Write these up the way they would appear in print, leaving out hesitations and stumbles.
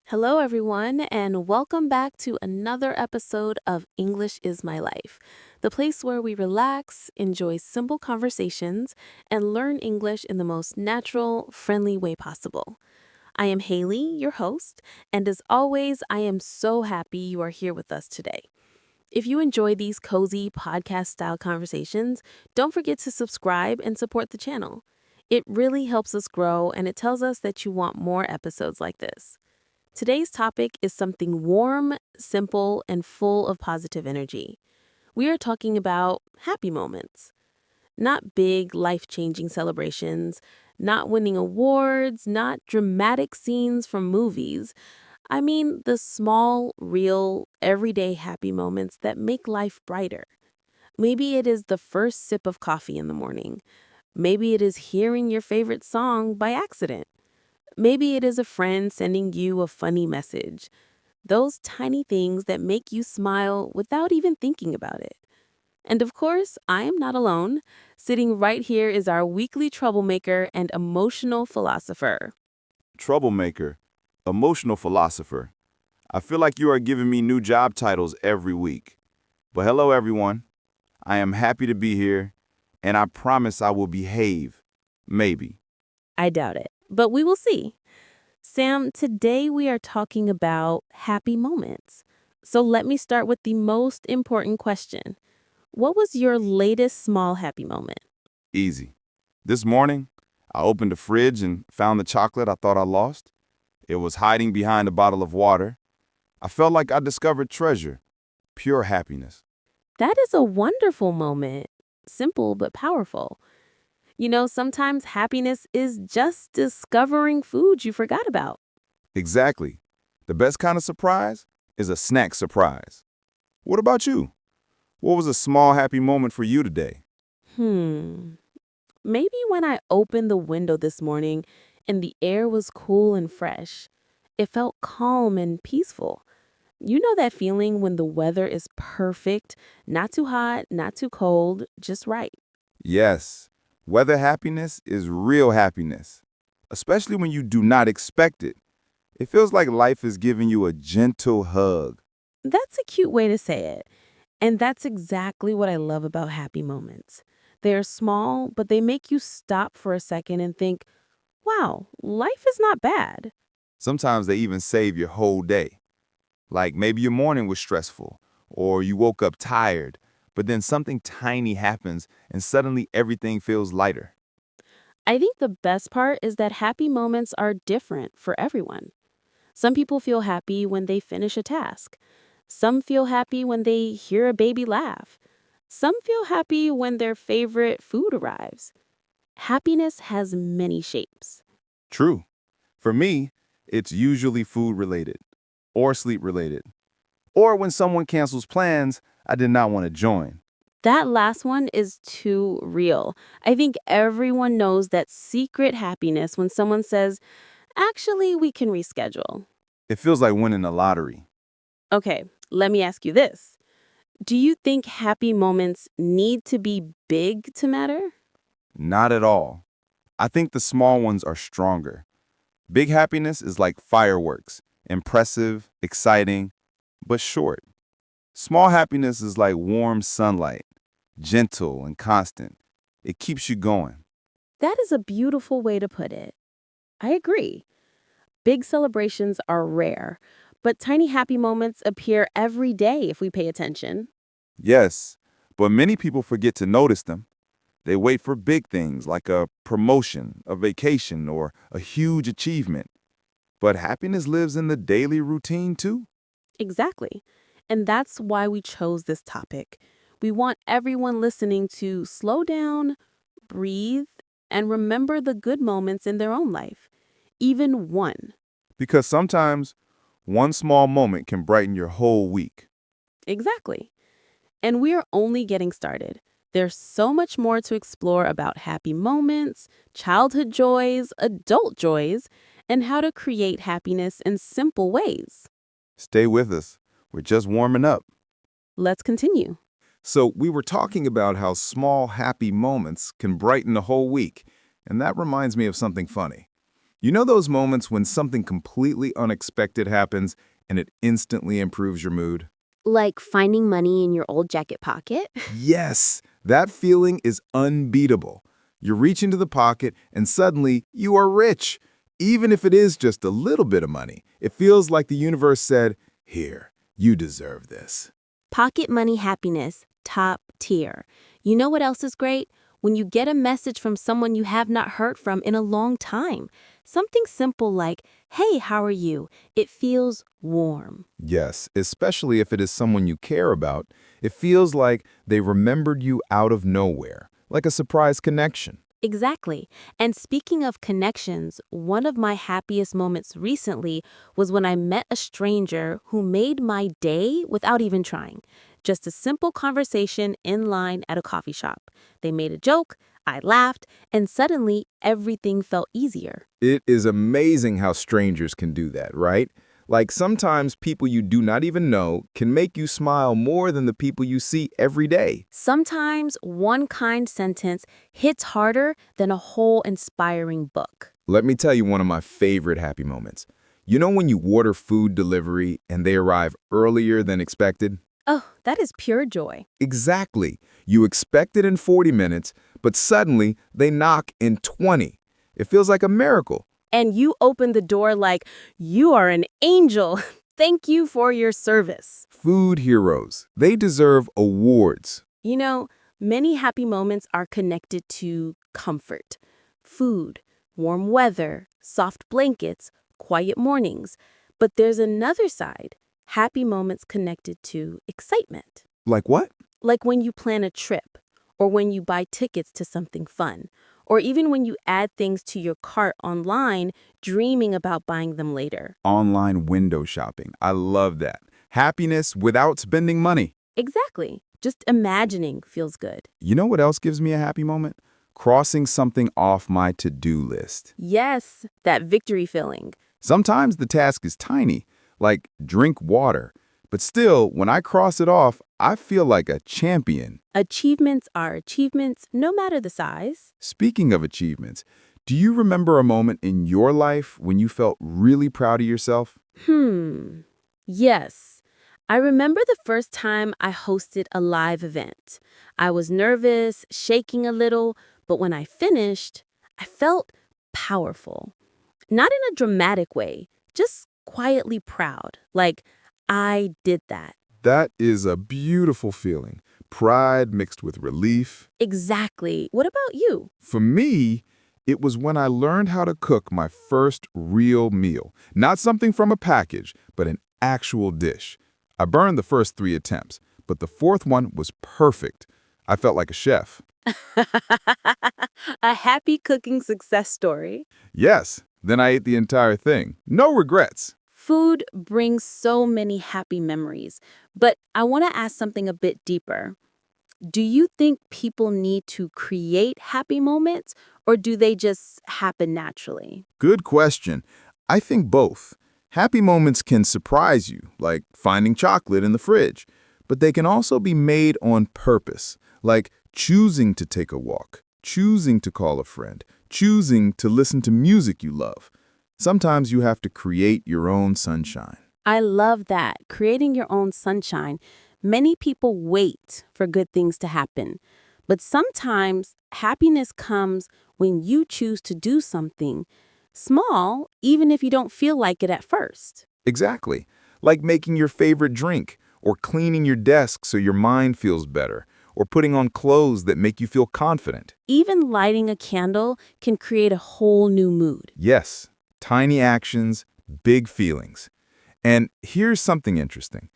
Hello, everyone, and welcome back to another episode of English is My Life, the place where we relax, enjoy simple conversations, and learn English in the most natural, friendly way possible. I am Haley, your host, and as always, I am so happy you are here with us today. If you enjoy these cozy podcast style conversations, don't forget to subscribe and support the channel. It really helps us grow, and it tells us that you want more episodes like this. Today's topic is something warm, simple, and full of positive energy. We are talking about happy moments. Not big, life-changing celebrations, not winning awards, not dramatic scenes from movies. I mean, the small, real, everyday happy moments that make life brighter. Maybe it is the first sip of coffee in the morning. Maybe it is hearing your favorite song by accident. Maybe it is a friend sending you a funny message. Those tiny things that make you smile without even thinking about it. And of course, I am not alone. Sitting right here is our weekly troublemaker and emotional philosopher. Troublemaker, emotional philosopher. I feel like you are giving me new job titles every week. But hello, everyone. I am happy to be here, and I promise I will behave. Maybe. I doubt it, but we will see. Sam, today we are talking about happy moments. So let me start with the most important question. What was your latest small happy moment? Easy. This morning, I opened the fridge and found the chocolate I thought I lost. It was hiding behind a bottle of water. I felt like I discovered treasure, pure happiness. That is a wonderful moment. Simple but powerful. Sometimes happiness is just discovering food you forgot about. Exactly. The best kind of surprise is a snack surprise. What about you? What was a small happy moment for you today? Hmm. Maybe when I opened the window this morning and the air was cool and fresh, it felt calm and peaceful. You know that feeling when the weather is perfect, not too hot, not too cold, just right. Yes, weather happiness is real happiness, especially when you do not expect it. It feels like life is giving you a gentle hug. That's a cute way to say it. And that's exactly what I love about happy moments. They're small, but they make you stop for a second and think, wow, life is not bad. Sometimes they even save your whole day. Like maybe your morning was stressful, or you woke up tired, but then something tiny happens and suddenly everything feels lighter. I think the best part is that happy moments are different for everyone. Some people feel happy when they finish a task. Some feel happy when they hear a baby laugh. Some feel happy when their favorite food arrives. Happiness has many shapes. True. For me, it's usually food related, or sleep related, or when someone cancels plans I did not want to join. That last one is too real. I think everyone knows that secret happiness when someone says, actually, we can reschedule. It feels like winning a lottery. Okay, let me ask you this. Do you think happy moments need to be big to matter? Not at all. I think the small ones are stronger. Big happiness is like fireworks, impressive, exciting, but short. Small happiness is like warm sunlight, gentle and constant. It keeps you going. That is a beautiful way to put it. I agree. Big celebrations are rare, but tiny happy moments appear every day if we pay attention. Yes, but many people forget to notice them. They wait for big things like a promotion, a vacation, or a huge achievement. But happiness lives in the daily routine too. Exactly. And that's why we chose this topic. We want everyone listening to slow down, breathe, and remember the good moments in their own life, even one. Because sometimes one small moment can brighten your whole week. Exactly. And we're only getting started. There's so much more to explore about happy moments, childhood joys, adult joys, and how to create happiness in simple ways. Stay with us. We're just warming up. Let's continue. So, we were talking about how small, happy moments can brighten a whole week. And that reminds me of something funny. You know those moments when something completely unexpected happens and it instantly improves your mood? Like finding money in your old jacket pocket? Yes, that feeling is unbeatable. You reach into the pocket and suddenly you are rich. Even if it is just a little bit of money, it feels like the universe said, "Here, you deserve this." Pocket money happiness, top tier. You know what else is great? When you get a message from someone you have not heard from in a long time. Something simple like, hey, how are you? It feels warm. Yes, especially if it is someone you care about, it feels like they remembered you out of nowhere, like a surprise connection. Exactly. And speaking of connections, one of my happiest moments recently was when I met a stranger who made my day without even trying. Just a simple conversation in line at a coffee shop. They made a joke, I laughed, and suddenly everything felt easier. It is amazing how strangers can do that, right? Like sometimes people you do not even know can make you smile more than the people you see every day. Sometimes one kind sentence hits harder than a whole inspiring book. Let me tell you one of my favorite happy moments. You know when you order food delivery and they arrive earlier than expected? Oh, that is pure joy. Exactly. You expect it in 40 minutes, but suddenly they knock in 20. It feels like a miracle. And you open the door like, you are an angel. Thank you for your service. Food heroes. They deserve awards. You know, many happy moments are connected to comfort. Food, warm weather, soft blankets, quiet mornings. But there's another side, happy moments connected to excitement. Like what? Like when you plan a trip, or when you buy tickets to something fun, or even when you add things to your cart online, dreaming about buying them later. Online window shopping. I love that. Happiness without spending money. Exactly. Just imagining feels good. You know what else gives me a happy moment? Crossing something off my to-do list. Yes, that victory feeling. Sometimes the task is tiny, like drink water. But still, when I cross it off, I feel like a champion. Achievements are achievements, no matter the size. Speaking of achievements, do you remember a moment in your life when you felt really proud of yourself? Yes. I remember the first time I hosted a live event. I was nervous, shaking a little, but when I finished, I felt powerful. Not in a dramatic way, just quietly proud. Like, I did that. That is a beautiful feeling. Pride mixed with relief. Exactly. What about you? For me, it was when I learned how to cook my first real meal. Not something from a package, but an actual dish. I burned the first 3 attempts, but the fourth one was perfect. I felt like a chef. A happy cooking success story. Yes, then I ate the entire thing. No regrets. Food brings so many happy memories, but I want to ask something a bit deeper. Do you think people need to create happy moments, or do they just happen naturally? Good question. I think both. Happy moments can surprise you, like finding chocolate in the fridge, but they can also be made on purpose, like choosing to take a walk, choosing to call a friend, choosing to listen to music you love. Sometimes you have to create your own sunshine. I love that. Creating your own sunshine. Many people wait for good things to happen, but sometimes happiness comes when you choose to do something small, even if you don't feel like it at first. Exactly. Like making your favorite drink, or cleaning your desk so your mind feels better, or putting on clothes that make you feel confident. Even lighting a candle can create a whole new mood. Yes, tiny actions, big feelings. And here's something interesting.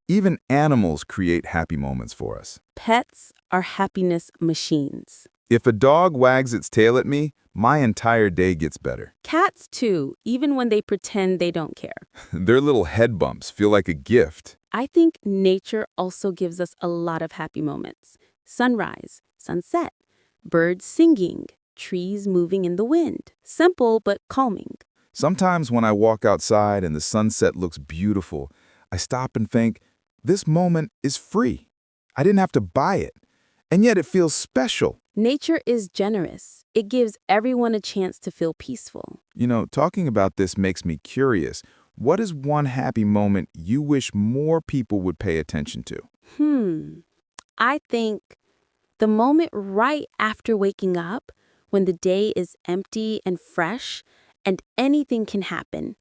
Even animals create happy moments for us. Pets are happiness machines. If a dog wags its tail at me, my entire day gets better. Cats, too, even when they pretend they don't care. Their little head bumps feel like a gift. I think nature also gives us a lot of happy moments. Sunrise, sunset, birds singing, trees moving in the wind. Simple but calming. Sometimes when I walk outside and the sunset looks beautiful, I stop and think, this moment is free. I didn't have to buy it. and yet it feels special. Nature is generous. It gives everyone a chance to feel peaceful. Talking about this makes me curious. What is one happy moment you wish more people would pay attention to? I think the moment right after waking up, when the day is empty and fresh and anything can happen.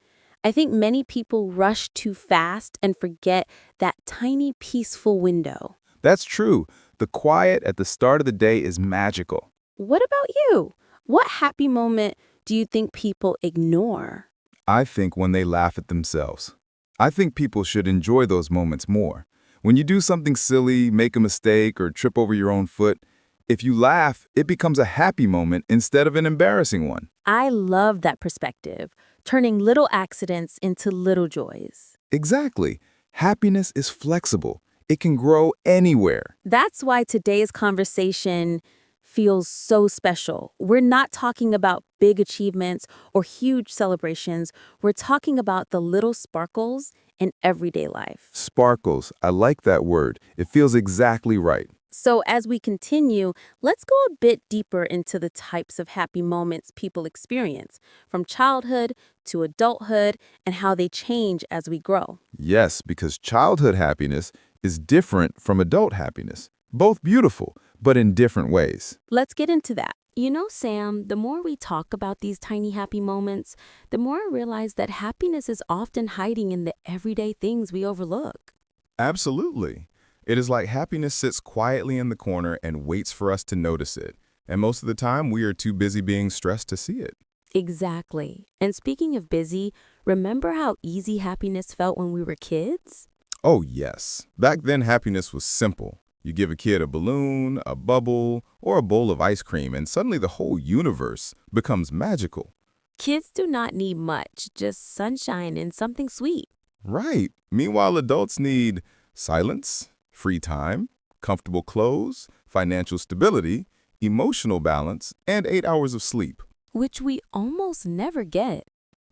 I think many people rush too fast and forget that tiny peaceful window. That's true. The quiet at the start of the day is magical. What about you? What happy moment do you think people ignore? I think when they laugh at themselves. I think people should enjoy those moments more. When you do something silly, make a mistake, or trip over your own foot, if you laugh, it becomes a happy moment instead of an embarrassing one. I love that perspective, turning little accidents into little joys. Exactly. Happiness is flexible. It can grow anywhere. That's why today's conversation feels so special. We're not talking about big achievements or huge celebrations. We're talking about the little sparkles in everyday life. Sparkles. I like that word. It feels exactly right. So as we continue, let's go a bit deeper into the types of happy moments people experience, from childhood to adulthood, and how they change as we grow. Yes, because childhood happiness is different from adult happiness. Both beautiful, but in different ways. Let's get into that. You know, Sam, the more we talk about these tiny happy moments, the more I realize that happiness is often hiding in the everyday things we overlook. Absolutely. It is like happiness sits quietly in the corner and waits for us to notice it. And most of the time, we are too busy being stressed to see it. Exactly. And speaking of busy, remember how easy happiness felt when we were kids? Oh, yes. Back then, happiness was simple. You give a kid a balloon, a bubble, or a bowl of ice cream, and suddenly the whole universe becomes magical. Kids do not need much, just sunshine and something sweet. Right. Meanwhile, adults need silence, free time, comfortable clothes, financial stability, emotional balance, and 8 hours of sleep. Which we almost never get.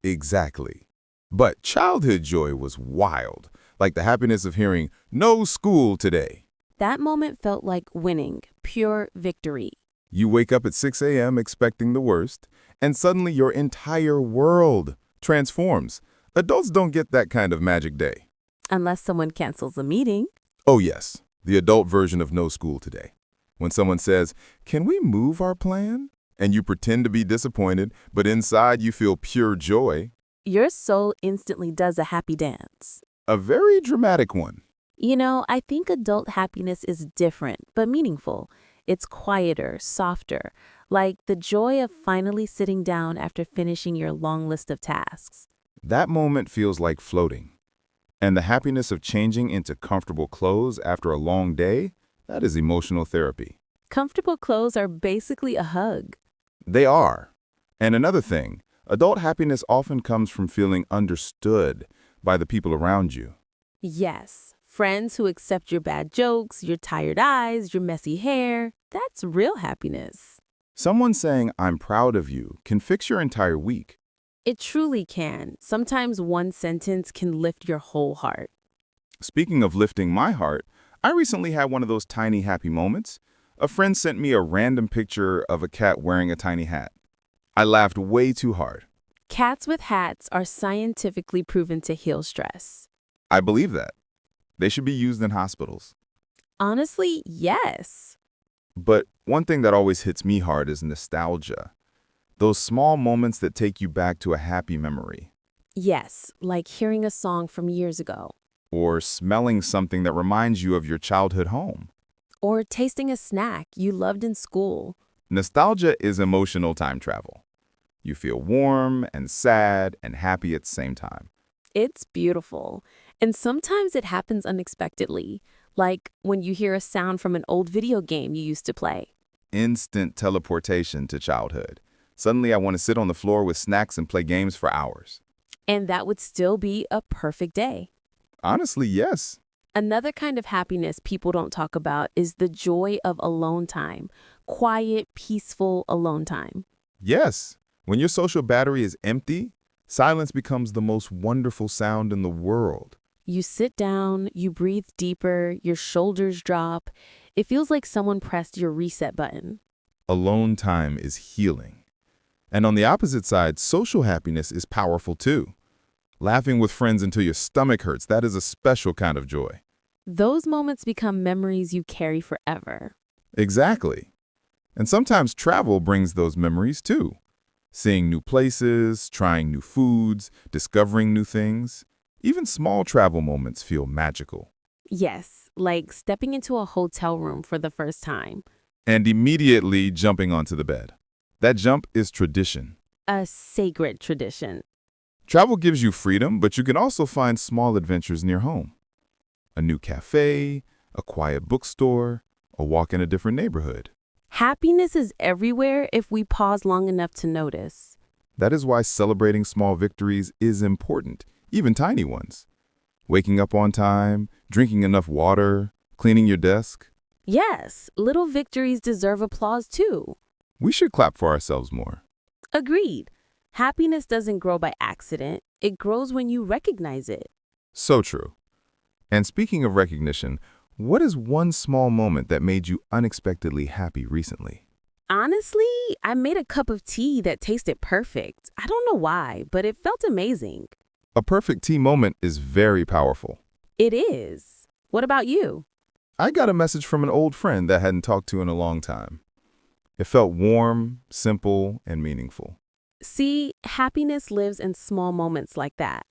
Exactly. But childhood joy was wild, like the happiness of hearing, "No school today." That moment felt like winning, pure victory. You wake up at 6 a.m. expecting the worst, and suddenly your entire world transforms. Adults don't get that kind of magic day. Unless someone cancels a meeting. Oh yes, the adult version of no school today. When someone says, "Can we move our plan?" and you pretend to be disappointed, but inside you feel pure joy. Your soul instantly does a happy dance. A very dramatic one. You know, I think adult happiness is different, but meaningful. It's quieter, softer, like the joy of finally sitting down after finishing your long list of tasks. That moment feels like floating. And the happiness of changing into comfortable clothes after a long day, that is emotional therapy. Comfortable clothes are basically a hug. They are. And another thing, adult happiness often comes from feeling understood by the people around you. Yes, friends who accept your bad jokes, your tired eyes, your messy hair. That's real happiness. Someone saying, "I'm proud of you," can fix your entire week. It truly can. Sometimes one sentence can lift your whole heart. Speaking of lifting my heart, I recently had one of those tiny happy moments. A friend sent me a random picture of a cat wearing a tiny hat. I laughed way too hard. Cats with hats are scientifically proven to heal stress. I believe that. They should be used in hospitals. Honestly, yes. But one thing that always hits me hard is nostalgia. Those small moments that take you back to a happy memory. Yes, like hearing a song from years ago. Or smelling something that reminds you of your childhood home. Or tasting a snack you loved in school. Nostalgia is emotional time travel. You feel warm and sad and happy at the same time. It's beautiful. And sometimes it happens unexpectedly, like when you hear a sound from an old video game you used to play. Instant teleportation to childhood. Suddenly I want to sit on the floor with snacks and play games for hours. And that would still be a perfect day. Honestly, yes. Another kind of happiness people don't talk about is the joy of alone time. Quiet, peaceful alone time. Yes. When your social battery is empty, silence becomes the most wonderful sound in the world. You sit down, you breathe deeper, your shoulders drop. It feels like someone pressed your reset button. Alone time is healing. And on the opposite side, social happiness is powerful too. Laughing with friends until your stomach hurts, that is a special kind of joy. Those moments become memories you carry forever. Exactly. And sometimes travel brings those memories too. Seeing new places, trying new foods, discovering new things. Even small travel moments feel magical. Yes, like stepping into a hotel room for the first time. And immediately jumping onto the bed. That jump is tradition. A sacred tradition. Travel gives you freedom, but you can also find small adventures near home. A new cafe, a quiet bookstore, a walk in a different neighborhood. Happiness is everywhere if we pause long enough to notice. That is why celebrating small victories is important, even tiny ones. Waking up on time, drinking enough water, cleaning your desk. Yes, little victories deserve applause too. We should clap for ourselves more. Agreed. Happiness doesn't grow by accident. It grows when you recognize it. So true. And speaking of recognition, what is one small moment that made you unexpectedly happy recently? Honestly, I made a cup of tea that tasted perfect. I don't know why, but it felt amazing. A perfect tea moment is very powerful. It is. What about you? I got a message from an old friend that hadn't talked to in a long time. It felt warm, simple, and meaningful. See, happiness lives in small moments like that.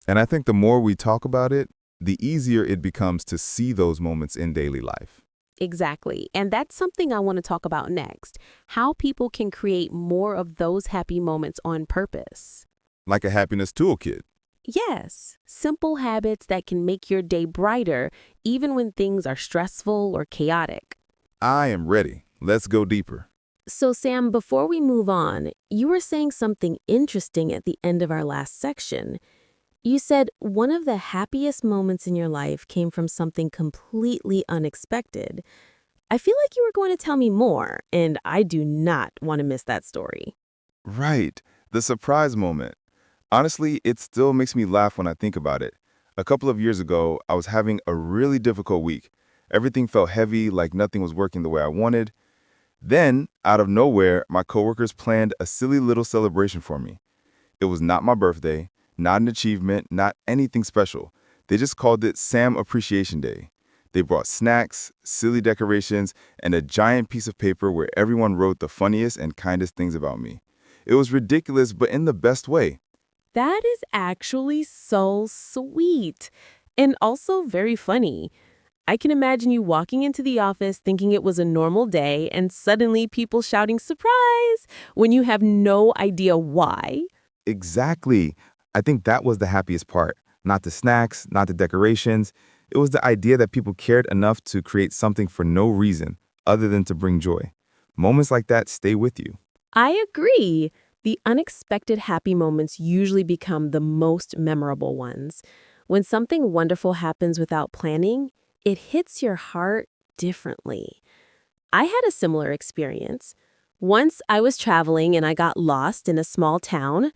And I think the more we talk about it, the easier it becomes to see those moments in daily life. Exactly. And that's something I want to talk about next. How people can create more of those happy moments on purpose. Like a happiness toolkit. Yes, simple habits that can make your day brighter even when things are stressful or chaotic. I am ready. Let's go deeper. So, Sam, before we move on, you were saying something interesting at the end of our last section. You said one of the happiest moments in your life came from something completely unexpected. I feel like you were going to tell me more, and I do not want to miss that story. Right. The surprise moment. Honestly, it still makes me laugh when I think about it. A couple of years ago, I was having a really difficult week. Everything felt heavy, like nothing was working the way I wanted. Then, out of nowhere, my coworkers planned a silly little celebration for me. It was not my birthday, not an achievement, not anything special. They just called it Sam Appreciation Day. They brought snacks, silly decorations, and a giant piece of paper where everyone wrote the funniest and kindest things about me. It was ridiculous, but in the best way. That is actually so sweet and also very funny. I can imagine you walking into the office thinking it was a normal day and suddenly people shouting surprise when you have no idea why. Exactly. I think that was the happiest part. Not the snacks, not the decorations. It was the idea that people cared enough to create something for no reason other than to bring joy. Moments like that stay with you. I agree. The unexpected happy moments usually become the most memorable ones. When something wonderful happens without planning, it hits your heart differently. I had a similar experience. Once I was traveling and I got lost in a small town.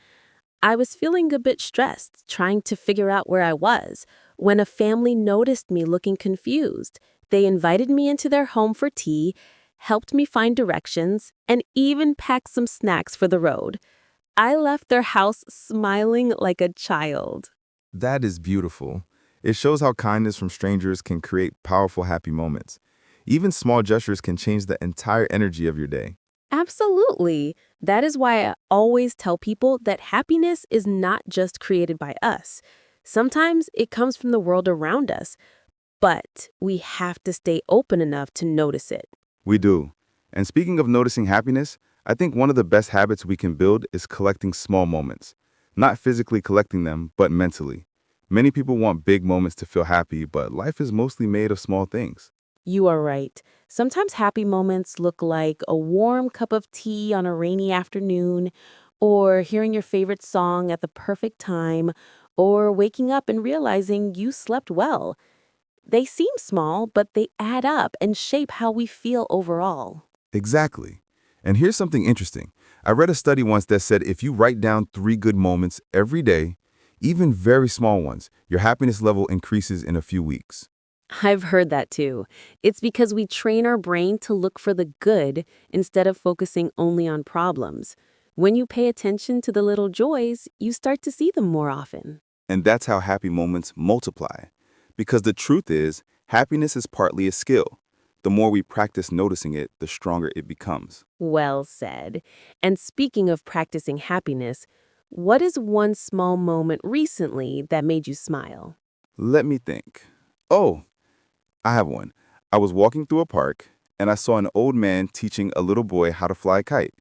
I was feeling a bit stressed, trying to figure out where I was, when a family noticed me looking confused. They invited me into their home for tea, helped me find directions, and even packed some snacks for the road. I left their house smiling like a child. That is beautiful. It shows how kindness from strangers can create powerful, happy moments. Even small gestures can change the entire energy of your day. Absolutely. That is why I always tell people that happiness is not just created by us. Sometimes it comes from the world around us, but we have to stay open enough to notice it. We do. And speaking of noticing happiness, I think one of the best habits we can build is collecting small moments. Not physically collecting them, but mentally. Many people want big moments to feel happy, but life is mostly made of small things. You are right. Sometimes happy moments look like a warm cup of tea on a rainy afternoon, or hearing your favorite song at the perfect time, or waking up and realizing you slept well. They seem small, but they add up and shape how we feel overall. Exactly. And here's something interesting. I read a study once that said if you write down 3 good moments every day, even very small ones, your happiness level increases in a few weeks. I've heard that too. It's because we train our brain to look for the good instead of focusing only on problems. When you pay attention to the little joys, you start to see them more often. And that's how happy moments multiply. Because the truth is, happiness is partly a skill. The more we practice noticing it, the stronger it becomes. Well said. And speaking of practicing happiness, what is one small moment recently that made you smile? Let me think. Oh, I have one. I was walking through a park and I saw an old man teaching a little boy how to fly a kite.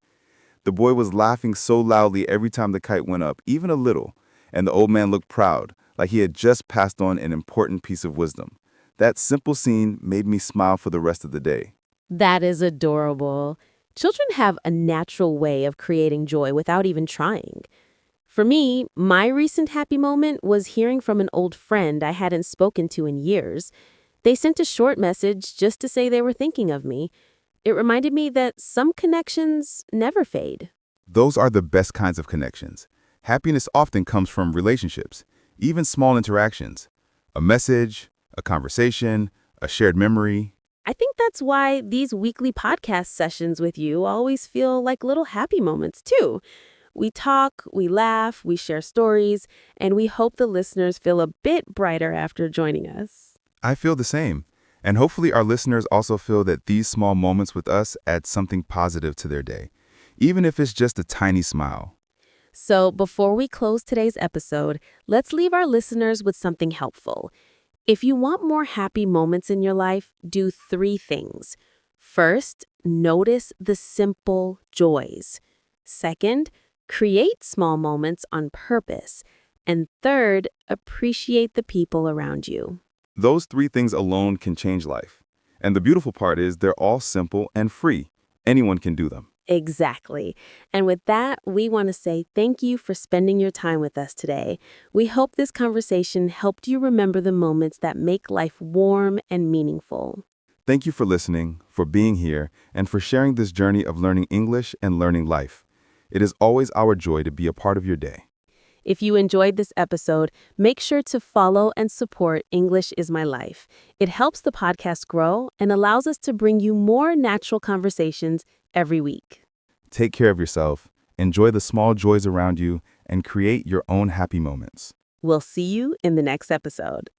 The boy was laughing so loudly every time the kite went up, even a little, and the old man looked proud, like he had just passed on an important piece of wisdom. That simple scene made me smile for the rest of the day. That is adorable. Children have a natural way of creating joy without even trying. For me, my recent happy moment was hearing from an old friend I hadn't spoken to in years. They sent a short message just to say they were thinking of me. It reminded me that some connections never fade. Those are the best kinds of connections. Happiness often comes from relationships, even small interactions. A message, a conversation, a shared memory. I think that's why these weekly podcast sessions with you always feel like little happy moments, too. We talk, we laugh, we share stories, and we hope the listeners feel a bit brighter after joining us. I feel the same. And hopefully our listeners also feel that these small moments with us add something positive to their day, even if it's just a tiny smile. So, before we close today's episode, let's leave our listeners with something helpful. If you want more happy moments in your life, do three things. First, notice the simple joys. Second, create small moments on purpose. And third, appreciate the people around you. Those three things alone can change life. And the beautiful part is they're all simple and free. Anyone can do them. Exactly. And with that, we want to say thank you for spending your time with us today. We hope this conversation helped you remember the moments that make life warm and meaningful. Thank you for listening, for being here, and for sharing this journey of learning English and learning life. It is always our joy to be a part of your day. If you enjoyed this episode, make sure to follow and support English is My Life. It helps the podcast grow and allows us to bring you more natural conversations every week. Take care of yourself, enjoy the small joys around you, and create your own happy moments. We'll see you in the next episode.